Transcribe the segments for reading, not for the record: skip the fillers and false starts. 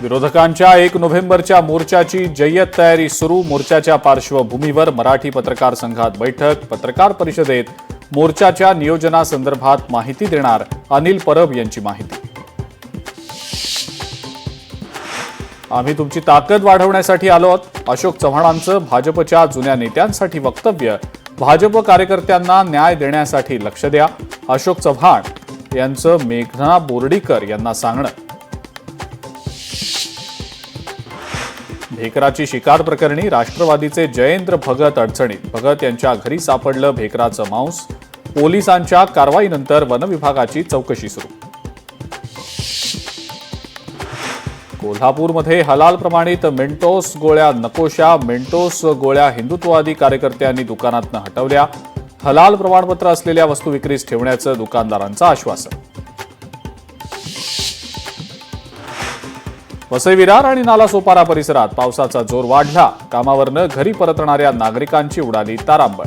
विरोधकांच्या 1 नोव्हेंबरच्या मोर्चाची जय्यत तयारी सुरू। मोर्चाच्या पार्श्वभूमीवर मराठी पत्रकार संघात बैठक। पत्रकार परिषदेत मोर्चाच्या नियोजनासंदर्भात माहिती देणार अनिल परब यांची माहिती। आम्ही तुमची ताकद वाढवण्यासाठी आलो आहोत। अशोक चव्हाणांचं भाजपच्या जुन्या नेत्यांसाठी वक्तव्य। भाजप कार्यकर्त्यांना न्याय देण्यासाठी लक्ष द्या, अशोक चव्हाण यांचं मेघना बोर्डीकर यांना सांगणं। भेकराची शिकार प्रकरणी राष्ट्रवादीचे जयेंद्र भगत अडचणीत। भगत यांच्या घरी सापडलं भेकराचं मांस। पोलिसांच्या कारवाईनंतर वनविभागाची चौकशी सुरू। कोल्हापूरमध्ये हलाल प्रमाणित मेंटोस गोळ्या नकोशा। मेंटोस गोळ्या हिंदुत्ववादी कार्यकर्त्यांनी दुकानातून हटवल्या। हलाल प्रमाणपत्र असलेल्या वस्तू विक्रीस ठेवण्याचं दुकानदारांचं आश्वासन। वसई विरार आणि नालासोपारा परिसरात पावसाचा जोर वाढला। कामावरनं घरी परतणाऱ्या नागरिकांची उडाली तारांबळ।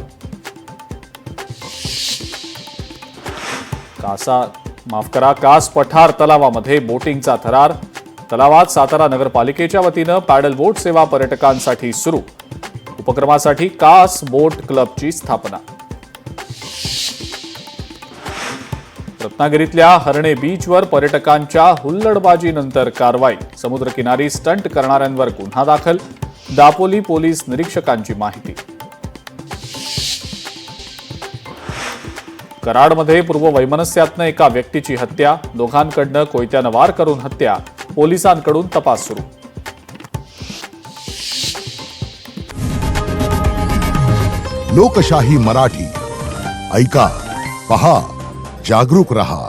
कास पठार तलावामध्ये बोटिंगचा थरार। तलावात सातारा नगरपालिकेच्या वतीनं पॅडल बोट सेवा पर्यटकांसाठी सुरू। उपक्रमासाठी कास बोट क्लबची स्थापना। रत्नागिरीतल्या हरणे बीचवर पर्यटकांच्या हुल्लडबाजीनंतर कारवाई। समुद्रकिनारी स्टंट करणाऱ्यांवर गुन्हा दाखल। दापोली पोलीस निरीक्षकांची माहिती। कराडमध्ये पूर्ववैमनस्यातनं एका व्यक्तीची हत्या। दोघांकडनं कोयत्यानं वार करून हत्या। पोलिसांकडून तपास सुरू। लोकशाही मराठी ऐका, पहा, जागरूक रहा।